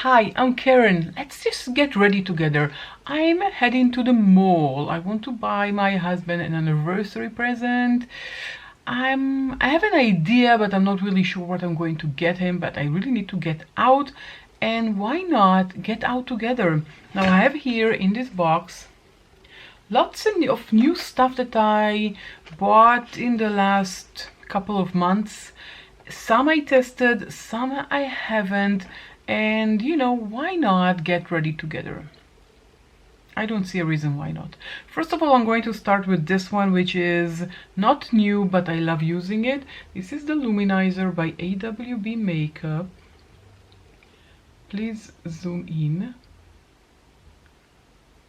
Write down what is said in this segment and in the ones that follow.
Hi, I'm Karen. Let's just get ready together. I'm heading to the mall. I want to buy my husband an anniversary present. I have an idea, but I'm not really sure what I'm going to get him, but I really need to get out. And why not get out together? Now I have here in this box lots of new stuff that I bought in the last couple of months. Some I tested, some I haven't, and you know, why not get ready together? I don't see a reason why not. First of all, I'm going to start with this one, which is not new, but I love using it. This is the Luminizer by AWB Makeup. Please zoom in.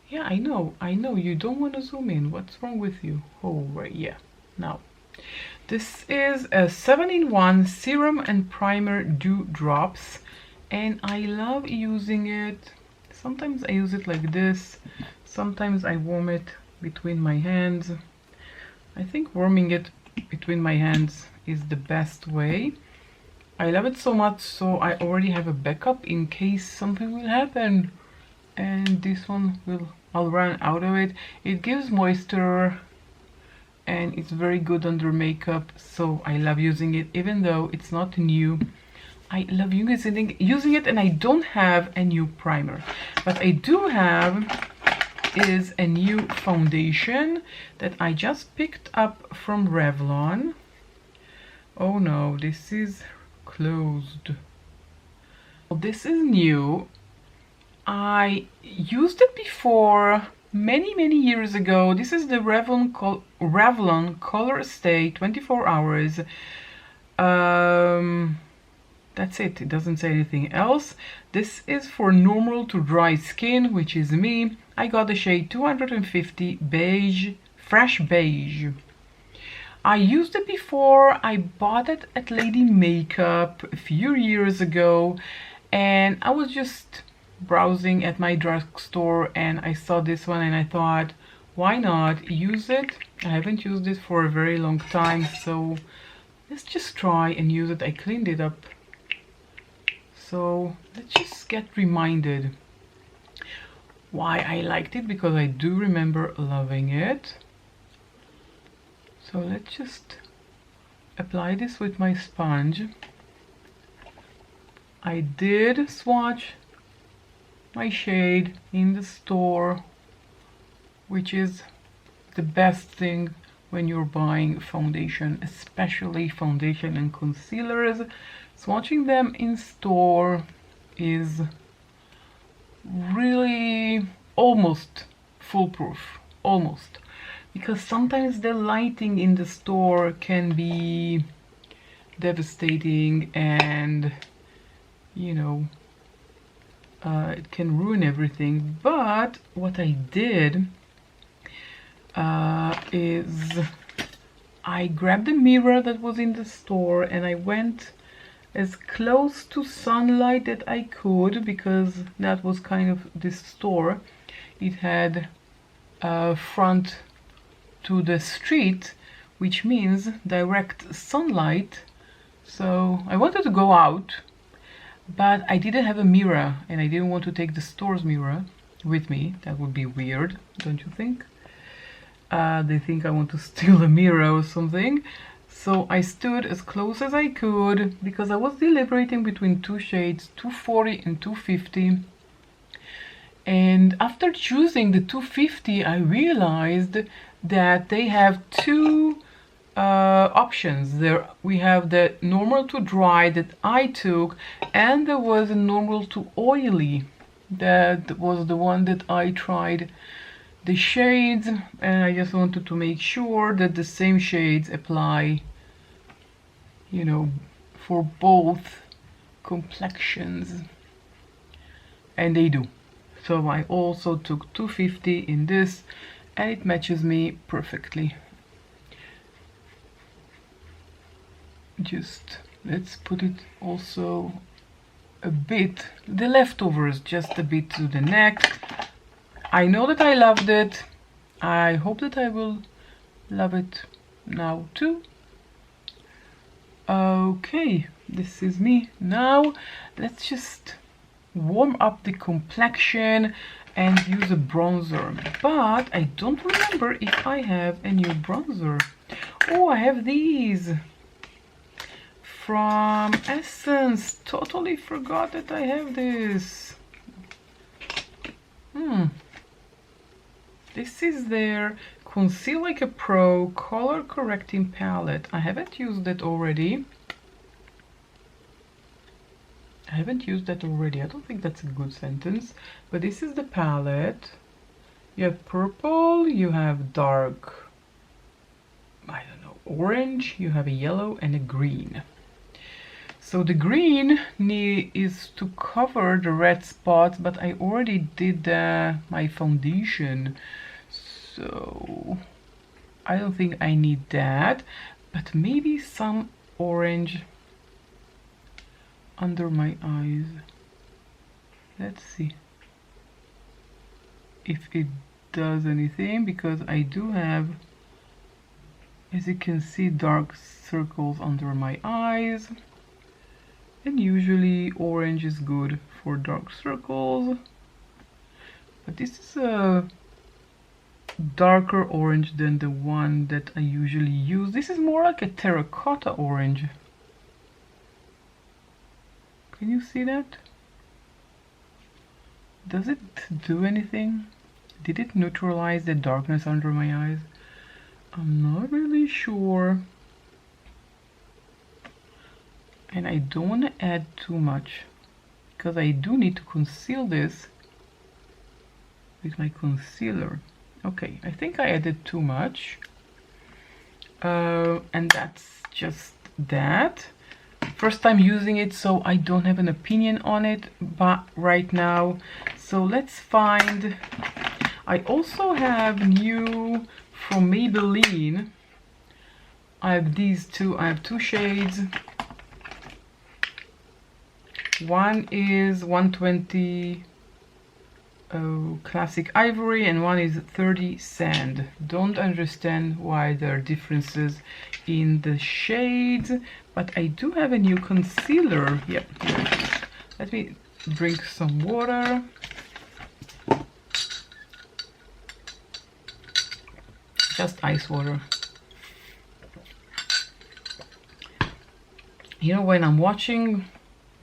Yeah, I know, you don't want to zoom in. What's wrong with you? Oh, right, yeah, now. This is a 7-in-1 serum and primer dew drops, and I love using it. Sometimes I use it like this, sometimes I warm it between my hands. I think warming it between my hands is the best way. I love it so much, so I already have a backup in case something will happen. And this one I'll run out of it. It gives moisture and it's very good under makeup, so I love using it even though it's not new. I love using it, and I don't have a new primer. What I do have is a new foundation that I just picked up from Revlon. Oh no, this is closed. This is new. I used it before many years ago. This is the Revlon Color Stay 24 hours. That's it. It doesn't say anything else. This is for normal to dry skin, which is me. I got the shade 250 beige, fresh beige. I used it before. I bought it at Lady Makeup a few years ago, and I was just browsing at my drugstore and I saw this one and I thought, why not use it? I haven't used it for a very long time, so let's just try and use it. I cleaned it up, so let's just get reminded why I liked it, because I do remember loving it. So let's just apply this with my sponge. I did swatch my shade in the store, which is the best thing when you're buying foundation, especially foundation and concealers. Swatching them in store is really almost foolproof, almost, because sometimes the lighting in the store can be devastating, and you know, it can ruin everything. But what I did is I grabbed the mirror that was in the store and I went as close to sunlight that I could, because that was kind of this store. It had front to the street, which means direct sunlight. So I wanted to go out, but I didn't have a mirror and I didn't want to take the store's mirror with me. That would be weird, don't you think? They think I want to steal a mirror or something. So I stood as close as I could, because I was deliberating between two shades, 240 and 250. And after choosing the 250, I realized that they have two options. There we have the normal to dry that I took, and there was a normal to oily. That was the one that I tried the shades, and I just wanted to make sure that the same shades apply, you know, for both complexions, and they do. So I also took 250 in this, and it matches me perfectly. Just let's put it also a bit, the leftovers, just a bit to the neck. I know that I loved it. I hope that I will love it now too. Okay, this is me. Now let's just warm up the complexion and use a bronzer, but I don't remember if I have a new bronzer. Oh, I have these from Essence. Totally forgot that I have this. This is their Conceal Like a Pro color correcting palette. I haven't used it already. I don't think that's a good sentence. But this is the palette. You have purple, you have dark, I don't know, orange, you have a yellow and a green. So the green is to cover the red spots, but I already did my foundation. So I don't think I need that, but maybe some orange under my eyes. Let's see if it does anything, because I do have, as you can see, dark circles under my eyes, and usually orange is good for dark circles, but this is a darker orange than the one that I usually use. This is more like a terracotta orange. Can you see that? Does it do anything? Did it neutralize the darkness under my eyes? I'm not really sure. And I don't want to add too much, because I do need to conceal this with my concealer. Okay, I think I added too much. And that's just that. First time using it, so I don't have an opinion on it but right now. So let's find, I also have new from Maybelline. I have these two, I have two shades. One is 120 Classic Ivory and one is 30 Sand. Don't understand why there are differences in the shades, but I do have a new concealer. Yep. Let me drink some water. Just ice water. You know, when I'm watching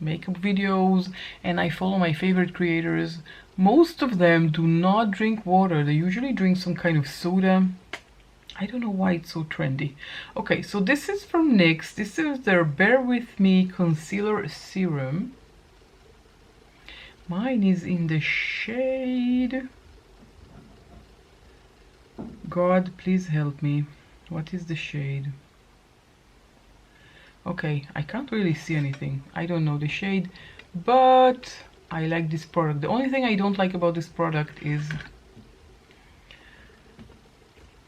makeup videos and I follow my favorite creators, most of them do not drink water. They usually drink some kind of soda. I don't know why it's so trendy. Okay, so this is from NYX. This is their Bear With Me Concealer Serum. Mine is in the shade... God, please help me. What is the shade? Okay, I can't really see anything. I don't know the shade, but I like this product. The only thing I don't like about this product is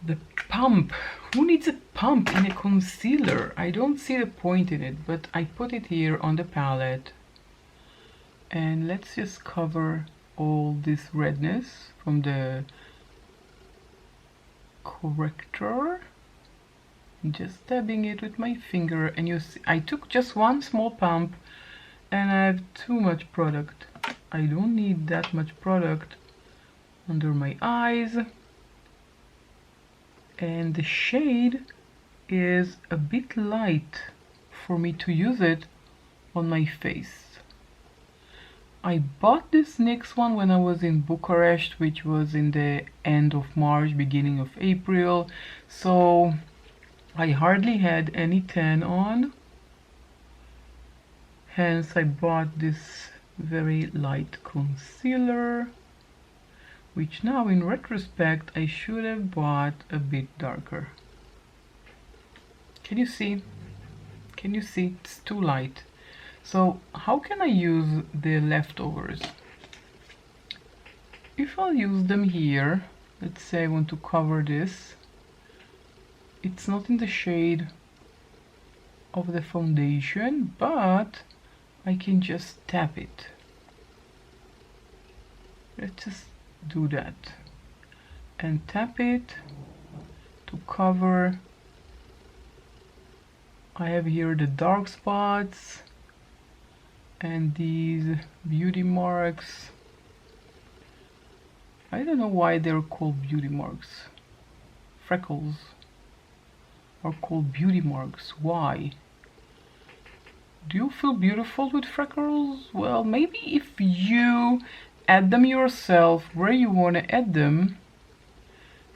the pump. Who needs a pump in a concealer? I don't see the point in it, but I put it here on the palette. And let's just cover all this redness from the corrector. Just dabbing it with my finger, and you see I took just one small pump and I have too much product. I don't need that much product under my eyes, and the shade is a bit light for me to use it on my face. I bought this NYX one when I was in Bucharest, which was in the end of March, beginning of April, so I hardly had any tan on, hence I bought this very light concealer, which now in retrospect I should have bought a bit darker. Can you see? Can you see? It's too light. So how can I use the leftovers? If I'll use them here, let's say I want to cover this. It's not in the shade of the foundation, but I can just tap it. Let's just do that and tap it to cover. I have here the dark spots And these beauty marks, I don't know why they're called beauty marks. Freckles are called beauty marks. Why? Do you feel beautiful with freckles? Well, maybe if you add them yourself where you want to add them,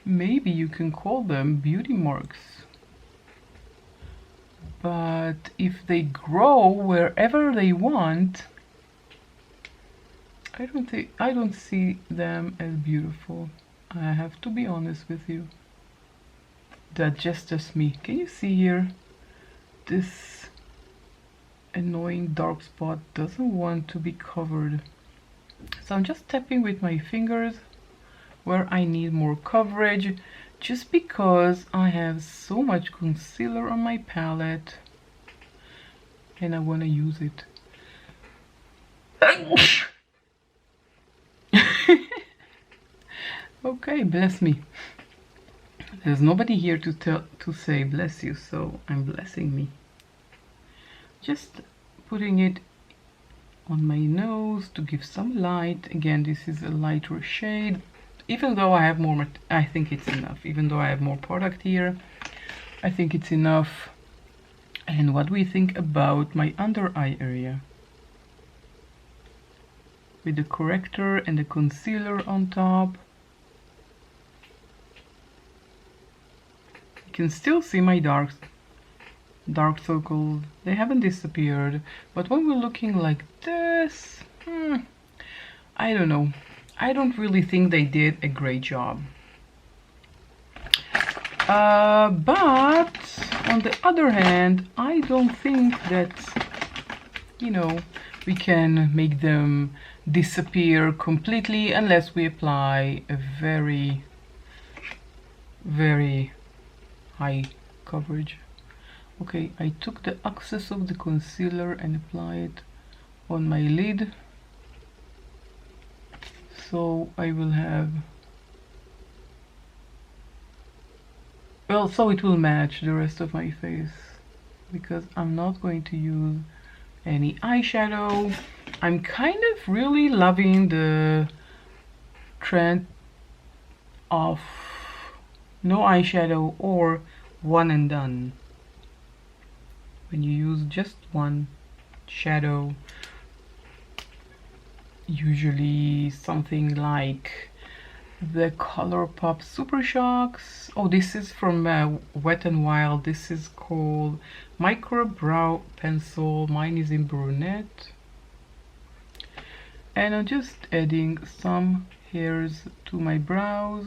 maybe you can call them beauty marks. But if they grow wherever they want, I don't see them as beautiful. I have to be honest with you. That's just me. Can you see here? This annoying dark spot doesn't want to be covered. So I'm just tapping with my fingers where I need more coverage, just because I have so much concealer on my palette and I want to use it. Okay, bless me. There's nobody here to say bless you, so I'm blessing me. Just putting it on my nose to give some light. Again, this is a lighter shade. Even though I have more, I think it's enough. Even though I have more product here, I think it's enough. And what do we think about my under eye area? With the corrector and the concealer on top. You can still see my dark circles. They haven't disappeared. But when we're looking like this, I don't know. I don't really think they did a great job. But on the other hand, I don't think that, you know, we can make them disappear completely unless we apply a very, very high coverage. Okay, I took the excess of the concealer and applied it on my lid. So I will have, well, so it will match the rest of my face, because I'm not going to use any eyeshadow. I'm kind of really loving the trend of no eyeshadow or one and done. When you use just one shadow, usually something like the ColourPop Super Shocks. Oh, this is from Wet n Wild. This is called Micro Brow Pencil. Mine is in brunette. And I'm just adding some hairs to my brows,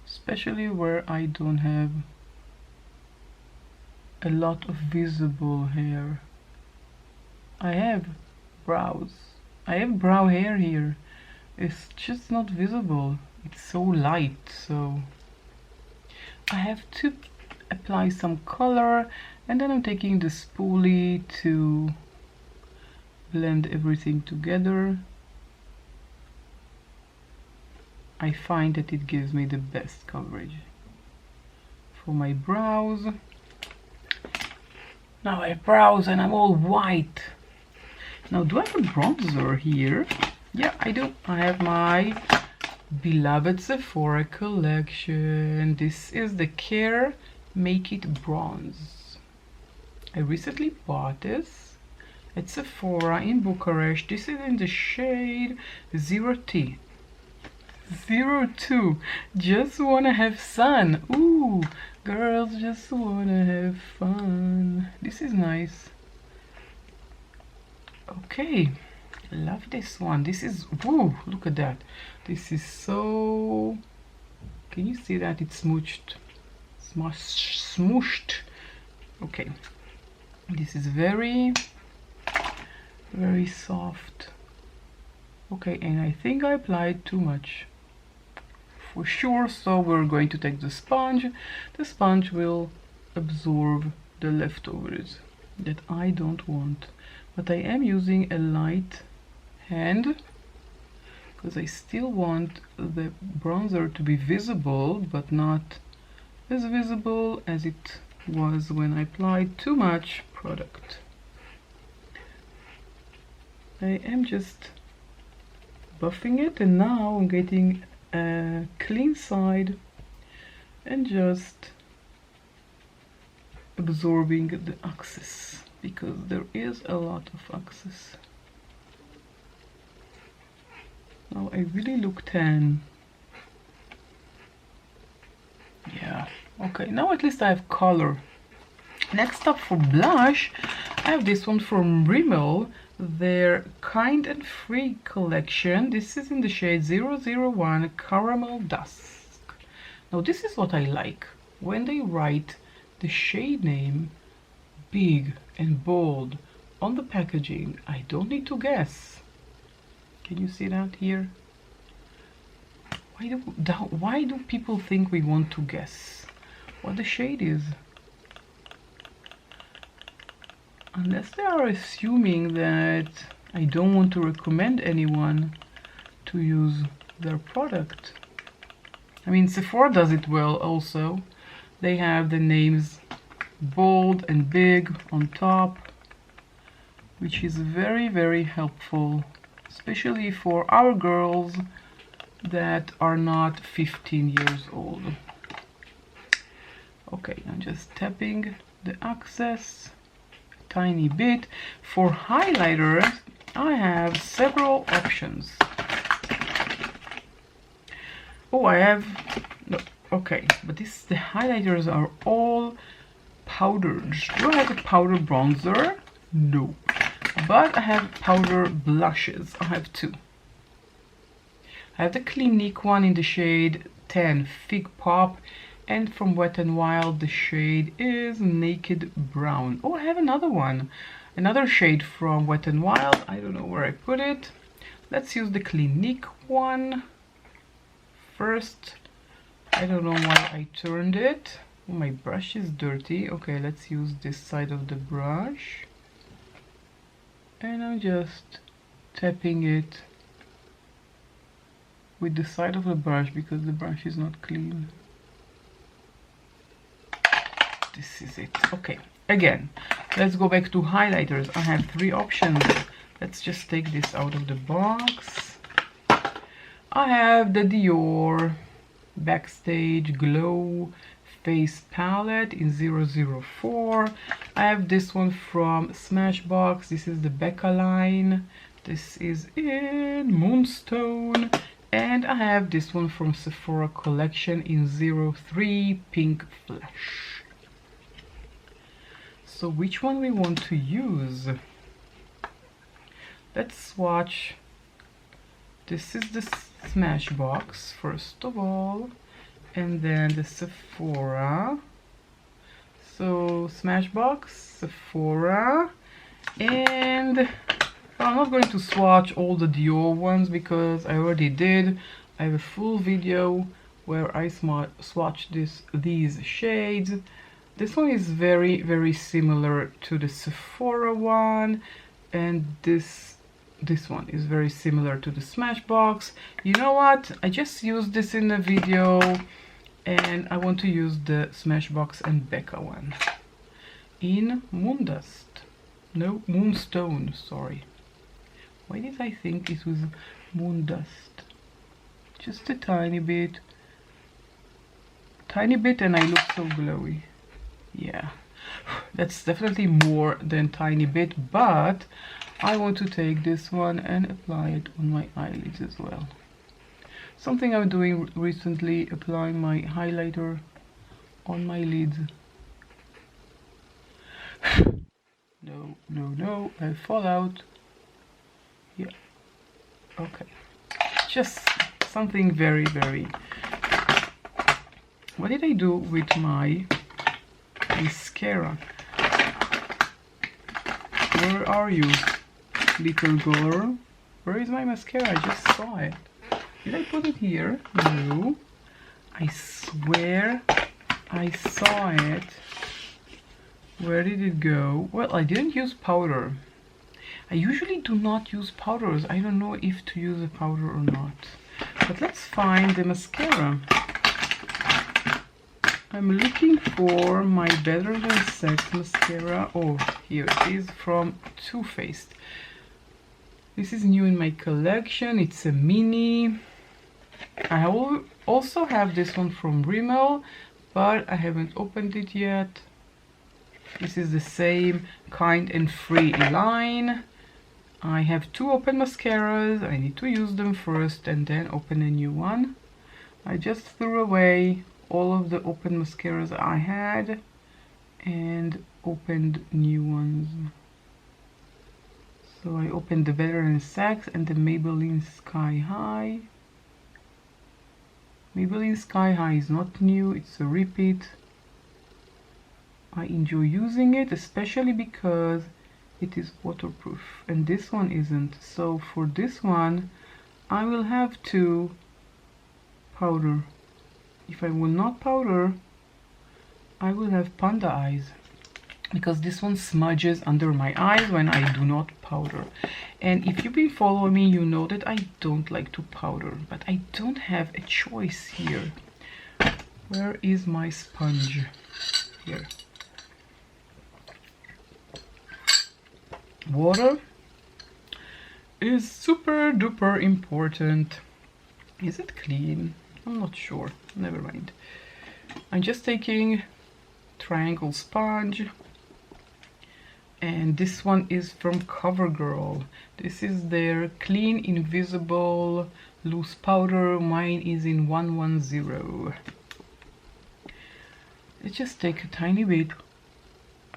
especially where I don't have a lot of visible hair. I have brows. I have brow hair here. It's just not visible. It's so light, so I have to apply some color, and then I'm taking the spoolie to blend everything together. I find that it gives me the best coverage for my brows. Now I have brows and I'm all white. Now, do I have a bronzer here? Yeah, I do. I have my beloved Sephora collection. This is the Care Make It Bronze. I recently bought this at Sephora in Bucharest. This is in the shade 0T. 02. Just wanna have sun. Ooh, girls just wanna have fun. This is nice. Okay, love this one. This is, woo, look at that. This is so, can you see that? It's smooshed. Smooshed. Okay, this is very, very soft. Okay, and I think I applied too much for sure, so we're going to take the sponge. The sponge will absorb the leftovers that I don't want. But I am using a light hand because I still want the bronzer to be visible, but not as visible as it was when I applied too much product. I am just buffing it, and now I'm getting a clean side and just absorbing the excess, because there is a lot of excess. Now I really look tan. Yeah, okay, now at least I have color. Next up for blush, I have this one from Rimmel, their Kind and Free collection. This is in the shade 001 Caramel Dusk. Now this is what I like, when they write the shade name big and bold on the packaging. I don't need to guess. Can you see that here? Why do people think we want to guess what the shade is? Unless they are assuming that I don't want to recommend anyone to use their product. I mean, Sephora does it well also. They have the names bold and big on top, which is very, very helpful, especially for our girls that are not 15 years old. Okay, I'm just tapping the excess a tiny bit. For highlighters, I have several options. Oh, I have no, okay, but the highlighters are all powdered. Do I have a powder bronzer? No, but I have powder blushes. I have two. I have the Clinique one in the shade 10 Fig Pop, and from Wet n Wild the shade is Naked Brown. Oh, I have another one, another shade from Wet n Wild. I don't know where I put it. Let's use the Clinique one first. I don't know why I turned it. Oh, my brush is dirty. Okay, let's use this side of the brush, and I'm just tapping it with the side of the brush because the brush is not clean. This is it. Okay, again, let's go back to highlighters. I have three options. Let's just take this out of the box. I have the Dior Backstage Glow Face Palette in 004. I have this one from Smashbox. This is the Becca line. This is in Moonstone. And I have this one from Sephora collection in 03 Pink Flash. So which one we want to use? Let's swatch. This is the Smashbox first of all, and then the Sephora. So Smashbox, Sephora, and I'm not going to swatch all the Dior ones because I already did. I have a full video where I swatched these shades. This one is very, very similar to the Sephora one, and this one is very similar to the Smashbox. You know what? I just used this in the video, and I want to use the Smashbox and Becca one in Moondust. No, Moonstone, sorry. Why did I think it was Moondust? Just a tiny bit, and I look so glowy. Yeah, that's definitely more than tiny bit, but I want to take this one and apply it on my eyelids as well. Something I'm doing recently, applying my highlighter on my lids. No, I fall out. Yeah, okay, just something very, very. What did I do with my mascara? Where are you, little girl? Where is my mascara? I just saw it. Did I put it here? No, I swear I saw it. Where did it go? Well, I didn't use powder. I usually do not use powders. I don't know if to use a powder or not. But let's find the mascara. I'm looking for my Better Than Sex mascara. Oh, here it is from Too Faced. This is new in my collection. It's a mini. I also have this one from Rimmel, but I haven't opened it yet. This is the same Kind and Free line. I have two open mascaras. I need to use them first and then open a new one. I just threw away all of the open mascaras I had and opened new ones. So I opened the Veteran Saks and the Maybelline Sky High. Maybelline Sky High is not new, it's a repeat. I enjoy using it, especially because it is waterproof, and this one isn't. So for this one, I will have to powder. If I will not powder, I will have panda eyes, because this one smudges under my eyes when I do not powder. And if you've been following me, you know that I don't like to powder, but I don't have a choice here. Where is my sponge? Here. Water is super duper important. Is it clean? I'm not sure. Never mind. I'm just taking triangle sponge, and this one is from CoverGirl. This is their clean invisible loose powder. Mine is in 110. Let's just take a tiny bit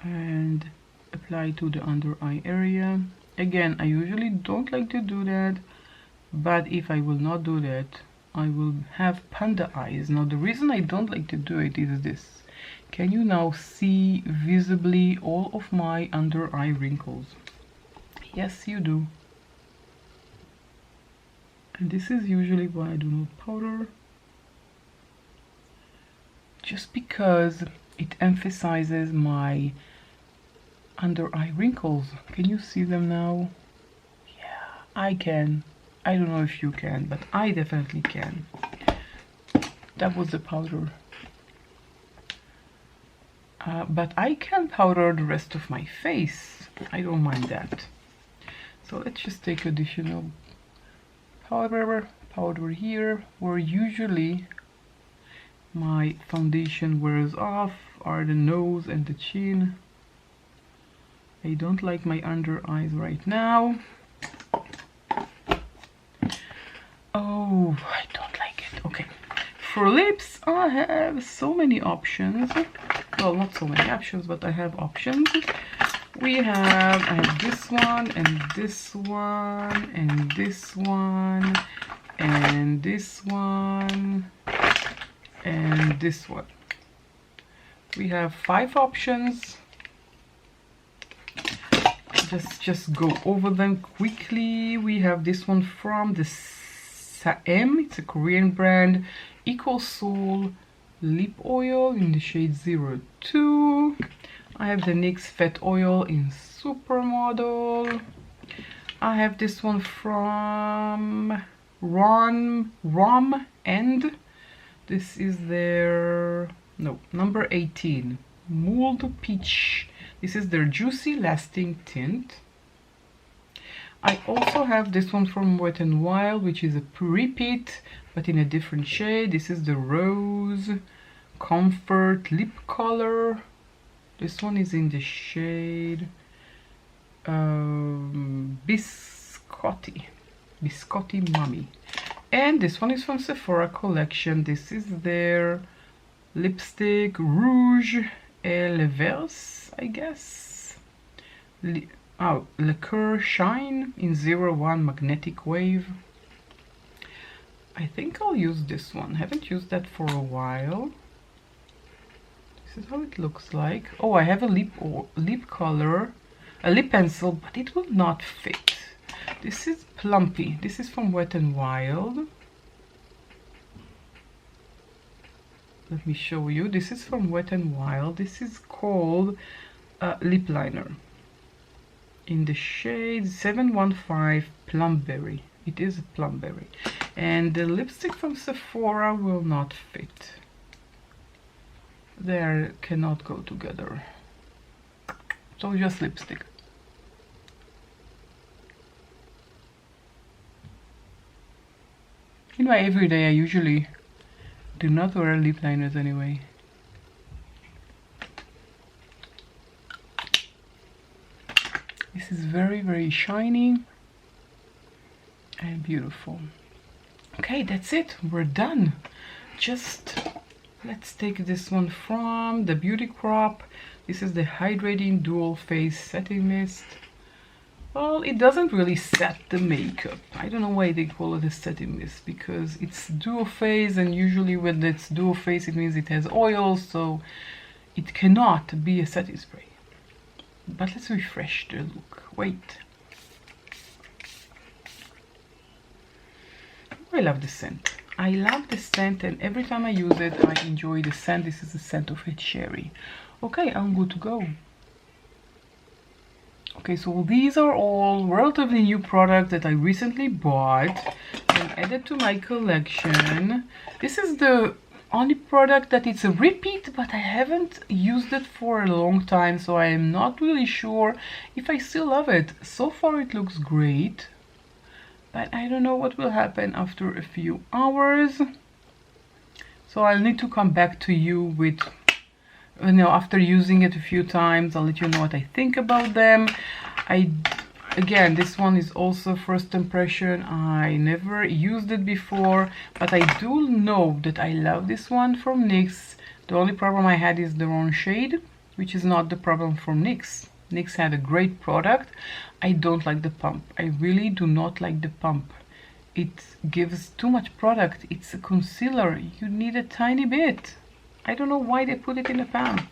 and apply to the under eye area. Again, I usually don't like to do that, but if I will not do that, I will have panda eyes. Now the reason I don't like to do it is this. Can you now see visibly all of my under eye wrinkles? Yes, you do. And this is usually why I do not powder, just because it emphasizes my under eye wrinkles. Can you see them now? Yeah, I can. I don't know if you can, but I definitely can. That was the powder. But I can powder the rest of my face. I don't mind that. So let's just take additional powder here, where usually my foundation wears off are the nose and the chin. I don't like my under eyes right now. Oh, I don't like it. Okay. For lips, I have so many options. Well, not so many options, but I have options. I have this one, and this one, and this one, and this one, and this one. We have 5 options. Just go over them quickly. We have this one from the Saem, it's a Korean brand, Eco Soul lip oil in the shade 02. I have the NYX Fat Oil in Supermodel. I have this one from Rom and this is their number 18, Mould Peach. This is their Juicy Lasting Tint. I also have this one from Wet n Wild, which is a repeat, but in a different shade. This is the Rose Comfort Lip Color. This one is in the shade Biscotti Mummy. And this one is from Sephora collection. This is their lipstick Rouge et Verse, I guess. Liqueur Shine in 01 Magnetic Wave. I think I'll use this one. Haven't used that for a while. This is how it looks like. Oh, I have a lip color, a lip pencil, but it will not fit. This is Plumpy. This is from Wet n Wild. Let me show you. This is from Wet n Wild. This is called Lip Liner in the shade 715 Plumberry. It is a Plumberry. And the lipstick from Sephora will not fit. They cannot go together. So just lipstick. In my everyday, I usually do not wear lip liners anyway. This is very, very shiny and beautiful. Okay, that's it. We're done. Just let's take this one from the Beauty Crop. This is the Hydrating Dual Face Setting Mist. Well, it doesn't really set the makeup. I don't know why they call it a setting mist, because it's dual phase, and usually when it's dual phase it means it has oil, so it cannot be a setting spray. But let's refresh the look. Wait. I love the scent. I love the scent, and every time I use it I enjoy the scent. This is the scent of a cherry. Okay, I'm good to go. Okay, so these are all relatively new products that I recently bought and added to my collection. This is the only product that it's a repeat, but I haven't used it for a long time, so I am not really sure if I still love it. So far it looks great, but I don't know what will happen after a few hours. So I'll need to come back to you with, you know, after using it a few times. I'll let you know what I think about them. Again, this one is also first impression. I never used it before, but I do know that I love this one from NYX. The only problem I had is the wrong shade, which is not the problem from NYX. NYX had a great product. I don't like the pump. I really do not like the pump. It gives too much product. It's a concealer. You need a tiny bit. I don't know why they put it in a pump.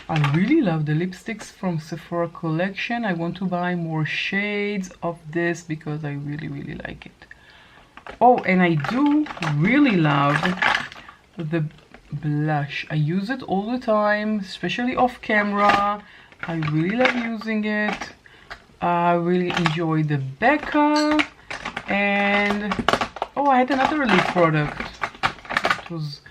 I really love the lipsticks from Sephora collection. I want to buy more shades of this because I really, really like it. Oh, and I do really love the blush. I use it all the time, especially off camera. I really love using it. I really enjoy the Becca. And oh, I had another lip product. It was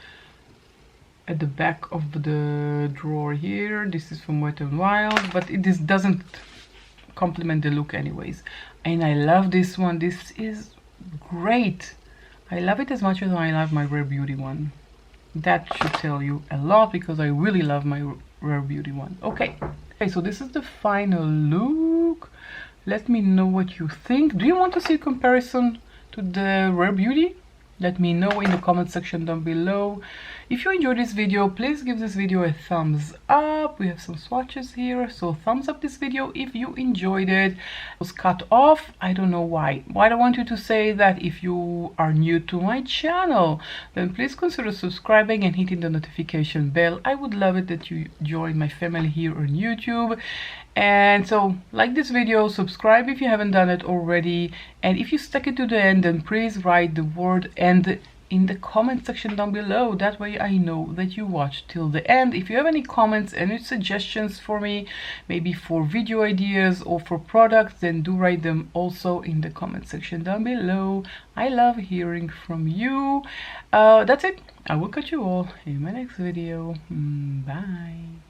at the back of the drawer here. This is from Wet n Wild, but this doesn't complement the look anyways. And I love this one. This is great. I love it as much as I love my Rare Beauty one. That should tell you a lot, because I really love my Rare Beauty one. Okay, so this is the final look. Let me know what you think. Do you want to see a comparison to the Rare Beauty? Let me know in the comment section down below. If you enjoyed this video, please give this video a thumbs up. We have some swatches here, so thumbs up this video if you enjoyed it. It was cut off. I don't know why. But I want you to say that if you are new to my channel, then please consider subscribing and hitting the notification bell. I would love it that you join my family here on YouTube. And so like this video, subscribe if you haven't done it already, and if you stuck it to the end, then please write the word "end" in the comment section down below. That way I know that you watched till the end. If you have any comments, any suggestions for me, maybe for video ideas or for products, then do write them also in the comment section down below. I love hearing from you. That's it. I will catch you all in my next video. Bye.